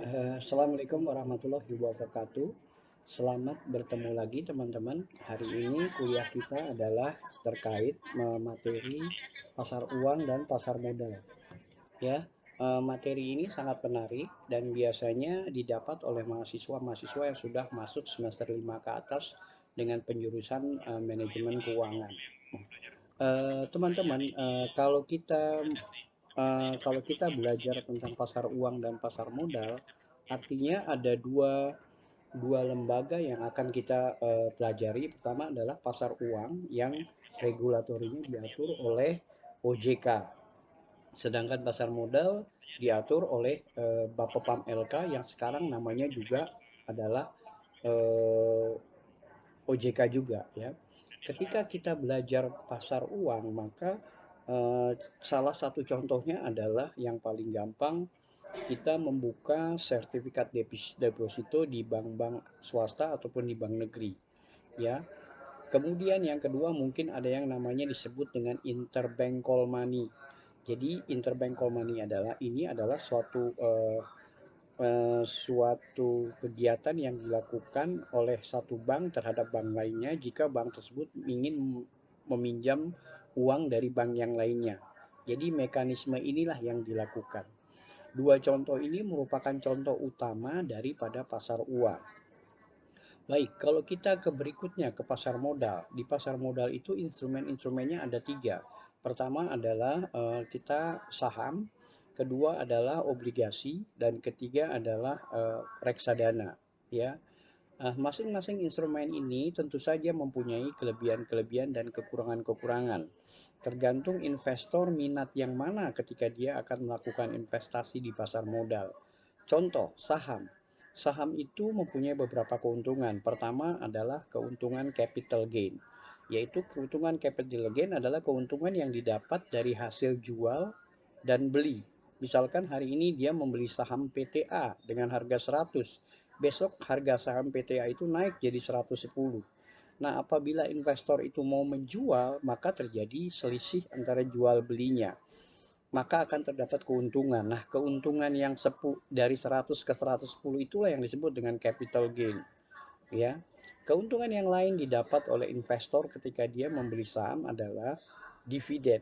Assalamualaikum warahmatullahi wabarakatuh. Selamat bertemu lagi teman-teman. Hari ini kuliah kita adalah terkait materi pasar uang dan pasar modal. Ya, materi ini sangat menarik dan biasanya didapat oleh mahasiswa-mahasiswa yang sudah masuk semester 5 ke atas dengan penjurusan manajemen keuangan. Teman-teman, kalau kita belajar tentang pasar uang dan pasar modal, artinya ada dua lembaga yang akan kita pelajari. Pertama adalah pasar uang yang regulatorinya diatur oleh OJK, sedangkan pasar modal diatur oleh Bapepam LK yang sekarang namanya juga adalah eh, OJK juga ya. Ketika kita belajar pasar uang, maka eh, salah satu contohnya adalah yang paling gampang, kita membuka sertifikat deposito di bank-bank swasta ataupun di bank negeri ya. Kemudian yang kedua mungkin ada yang namanya disebut dengan interbank call money. Jadi interbank call money adalah suatu kegiatan yang dilakukan oleh satu bank terhadap bank lainnya jika bank tersebut ingin meminjam uang dari bank yang lainnya. Jadi mekanisme inilah yang dilakukan. Dua contoh ini merupakan contoh utama daripada pasar uang. Baik, kalau kita ke berikutnya, ke pasar modal. Di pasar modal itu instrumen-instrumennya ada tiga. Pertama adalah kita saham, kedua adalah obligasi, dan ketiga adalah reksadana. Ya, masing-masing instrumen ini tentu saja mempunyai kelebihan-kelebihan dan kekurangan-kekurangan. Tergantung investor minat yang mana ketika dia akan melakukan investasi di pasar modal. Contoh, saham. Saham itu mempunyai beberapa keuntungan. Pertama adalah keuntungan capital gain, yaitu keuntungan capital gain adalah keuntungan yang didapat dari hasil jual dan beli. Misalkan hari ini dia membeli saham PTA dengan harga 100, besok harga saham PTA itu naik jadi 110. Nah, apabila investor itu mau menjual, maka terjadi selisih antara jual belinya, maka akan terdapat keuntungan. Nah, keuntungan yang dari 100 ke 110 itulah yang disebut dengan capital gain, ya. Keuntungan yang lain didapat oleh investor ketika dia membeli saham adalah dividen.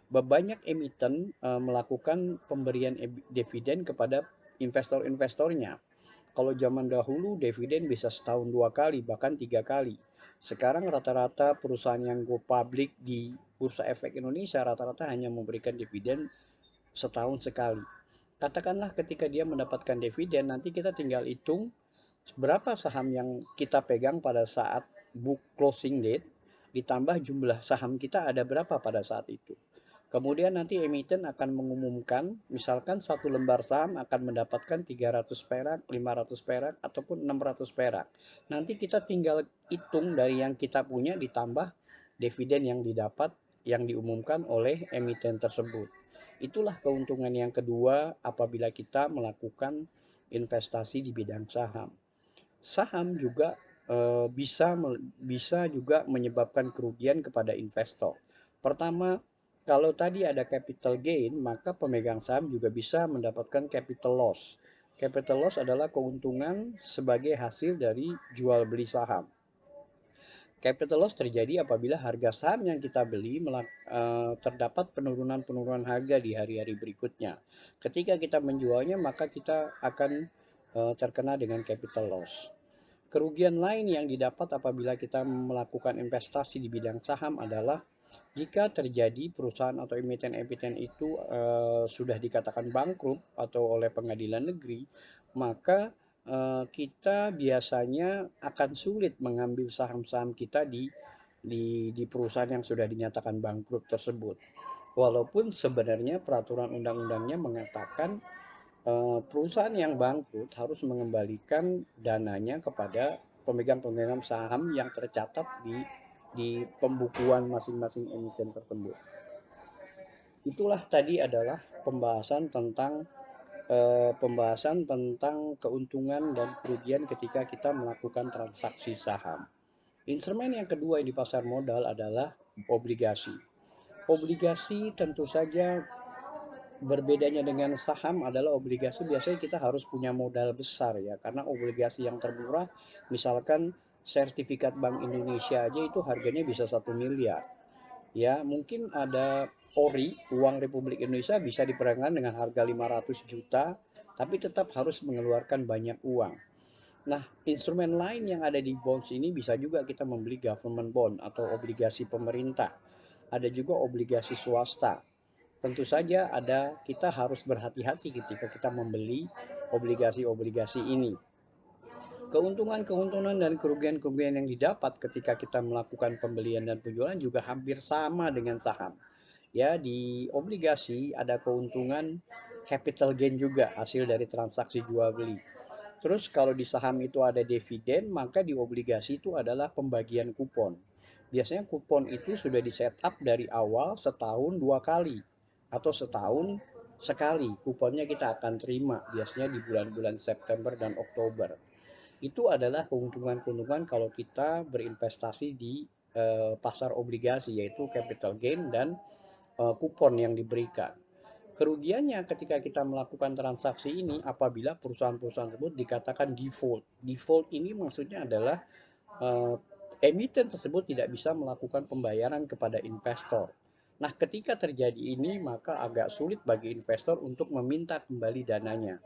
Banyak emiten melakukan pemberian dividen kepada investor-investornya. Kalau zaman dahulu dividen bisa setahun 2 kali, bahkan 3 kali. Sekarang rata-rata perusahaan yang go public di Bursa Efek Indonesia rata-rata hanya memberikan dividen setahun sekali. Katakanlah ketika dia mendapatkan dividen, nanti kita tinggal hitung berapa saham yang kita pegang pada saat book closing date, ditambah jumlah saham kita ada berapa pada saat itu. Kemudian nanti emiten akan mengumumkan, misalkan satu lembar saham akan mendapatkan 300 perak, 500 perak, ataupun 600 perak. Nanti kita tinggal hitung dari yang kita punya ditambah dividen yang didapat yang diumumkan oleh emiten tersebut. Itulah keuntungan yang kedua apabila kita melakukan investasi di bidang saham. Saham juga bisa juga menyebabkan kerugian kepada investor. Pertama, kalau tadi ada capital gain, maka pemegang saham juga bisa mendapatkan capital loss. Capital loss adalah keuntungan sebagai hasil dari jual beli saham. Capital loss terjadi apabila harga saham yang kita beli terdapat penurunan-penurunan harga di hari-hari berikutnya. Ketika kita menjualnya, maka kita akan terkena dengan capital loss. Kerugian lain yang didapat apabila kita melakukan investasi di bidang saham adalah jika terjadi perusahaan atau emiten-emiten itu sudah dikatakan bangkrut atau oleh pengadilan negeri, maka kita biasanya akan sulit mengambil saham-saham kita di perusahaan yang sudah dinyatakan bangkrut tersebut. Walaupun sebenarnya peraturan undang-undangnya mengatakan perusahaan yang bangkrut harus mengembalikan dananya kepada pemegang-pemegang saham yang tercatat di pembukuan masing-masing emiten tersebut. Itulah tadi adalah pembahasan tentang keuntungan dan kerugian ketika kita melakukan transaksi saham. Instrumen yang kedua di pasar modal adalah obligasi. Obligasi tentu saja Berbedanya dengan saham adalah obligasi biasanya kita harus punya modal besar ya, karena obligasi yang termurah misalkan sertifikat Bank Indonesia aja itu harganya bisa 1 miliar. Ya, mungkin ada ORI, uang Republik Indonesia bisa diperdagangkan dengan harga 500 juta, tapi tetap harus mengeluarkan banyak uang. Nah, instrumen lain yang ada di bonds ini bisa juga kita membeli government bond atau obligasi pemerintah. Ada juga obligasi swasta. Tentu saja kita harus berhati-hati ketika kita membeli obligasi-obligasi ini. Keuntungan-keuntungan dan kerugian-kerugian yang didapat ketika kita melakukan pembelian dan penjualan juga hampir sama dengan saham. Ya, di obligasi ada keuntungan capital gain juga hasil dari transaksi jual beli. Terus kalau di saham itu ada dividen, maka di obligasi itu adalah pembagian kupon. Biasanya kupon itu sudah di setup dari awal setahun 2 kali atau setahun sekali. Kuponnya kita akan terima biasanya di bulan-bulan September dan Oktober. Itu adalah keuntungan-keuntungan kalau kita berinvestasi di pasar obligasi, yaitu capital gain dan kupon yang diberikan. Kerugiannya ketika kita melakukan transaksi ini apabila perusahaan-perusahaan tersebut dikatakan default. Default ini maksudnya adalah eh, emiten tersebut tidak bisa melakukan pembayaran kepada investor. Nah, ketika terjadi ini maka agak sulit bagi investor untuk meminta kembali dananya.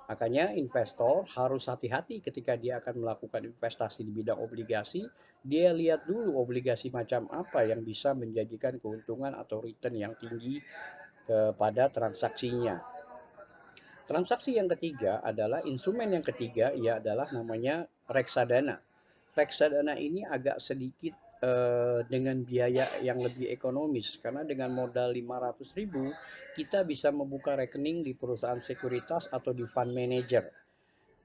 Makanya investor harus hati-hati ketika dia akan melakukan investasi di bidang obligasi. Dia lihat dulu obligasi macam apa yang bisa menjanjikan keuntungan atau return yang tinggi kepada transaksinya. Transaksi yang ketiga adalah instrumen yang ketiga, ia adalah namanya reksadana. Reksadana ini agak sedikit dengan biaya yang lebih ekonomis karena dengan modal 500.000 kita bisa membuka rekening di perusahaan sekuritas atau di fund manager.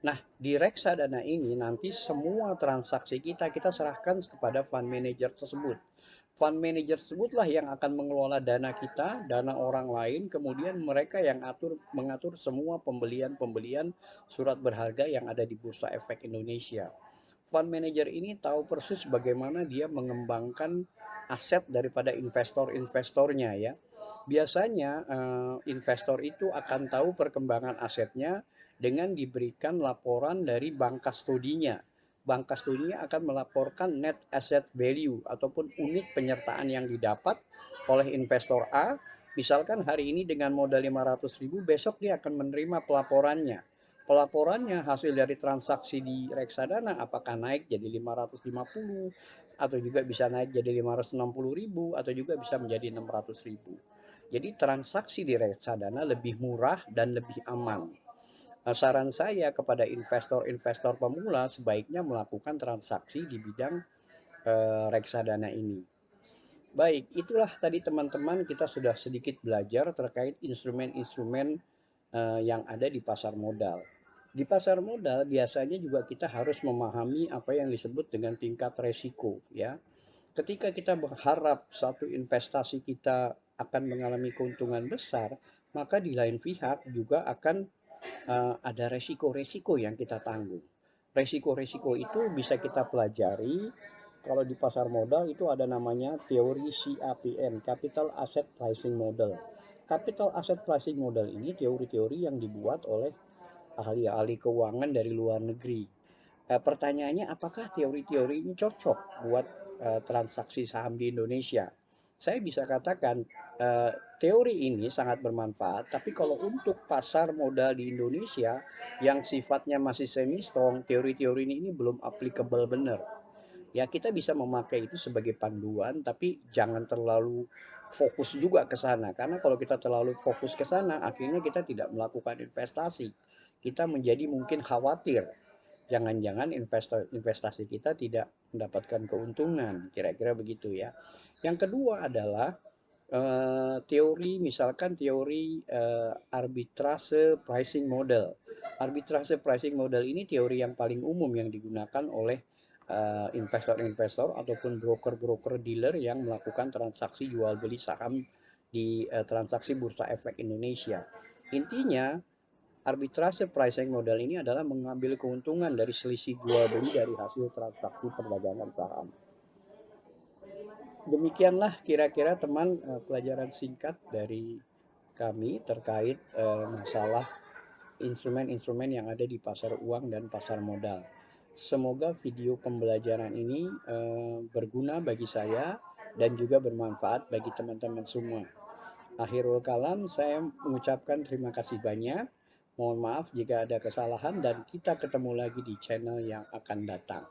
Nah, di reksadana ini nanti semua transaksi kita serahkan kepada fund manager tersebut. Fund manager tersebutlah yang akan mengelola dana kita, dana orang lain, kemudian mereka yang mengatur semua pembelian-pembelian surat berharga yang ada di Bursa Efek Indonesia. Fund manager ini tahu persis bagaimana dia mengembangkan aset daripada investor-investornya ya. Biasanya investor itu akan tahu perkembangan asetnya dengan diberikan laporan dari bank kustodinya. Bank kustodinya akan melaporkan net asset value ataupun unit penyertaan yang didapat oleh investor A. Misalkan hari ini dengan modal 500.000, besok dia akan menerima pelaporannya. Pelaporannya hasil dari transaksi di reksadana apakah naik jadi 550 atau juga bisa naik jadi 560.000 atau juga bisa menjadi 600.000. Jadi transaksi di reksadana lebih murah dan lebih aman. Saran saya kepada investor-investor pemula sebaiknya melakukan transaksi di bidang reksadana ini. Baik, itulah tadi teman-teman kita sudah sedikit belajar terkait instrumen-instrumen yang ada di pasar modal. Di pasar modal biasanya juga kita harus memahami apa yang disebut dengan tingkat resiko ya. Ketika kita berharap satu investasi kita akan mengalami keuntungan besar, maka di lain pihak juga akan ada resiko-resiko yang kita tanggung. Resiko-resiko itu bisa kita pelajari kalau di pasar modal itu ada namanya teori CAPM, Capital Asset Pricing Model. Capital Asset Pricing Model ini teori-teori yang dibuat oleh ahli-ahli keuangan dari luar negeri. Pertanyaannya apakah teori-teori ini cocok buat transaksi saham di Indonesia? Saya bisa katakan teori ini sangat bermanfaat, tapi kalau untuk pasar modal di Indonesia yang sifatnya masih semi strong, teori-teori ini belum applicable benar. Ya, kita bisa memakai itu sebagai panduan, tapi jangan terlalu fokus juga ke sana. Karena kalau kita terlalu fokus ke sana, akhirnya kita tidak melakukan investasi. Kita menjadi mungkin khawatir jangan-jangan investasi kita tidak mendapatkan keuntungan, kira-kira begitu ya. Yang kedua adalah teori, misalkan teori arbitrase pricing model. Arbitrase pricing model ini teori yang paling umum yang digunakan oleh investor-investor ataupun broker-broker dealer yang melakukan transaksi jual beli saham di transaksi Bursa Efek Indonesia. Intinya arbitrase pricing model ini adalah mengambil keuntungan dari selisih jual beli dari hasil transaksi perdagangan saham. Demikianlah kira-kira teman pelajaran singkat dari kami terkait masalah instrumen-instrumen yang ada di pasar uang dan pasar modal. Semoga video pembelajaran ini berguna bagi saya dan juga bermanfaat bagi teman-teman semua. Akhirul kalam, saya mengucapkan terima kasih banyak. Mohon maaf jika ada kesalahan dan kita ketemu lagi di channel yang akan datang.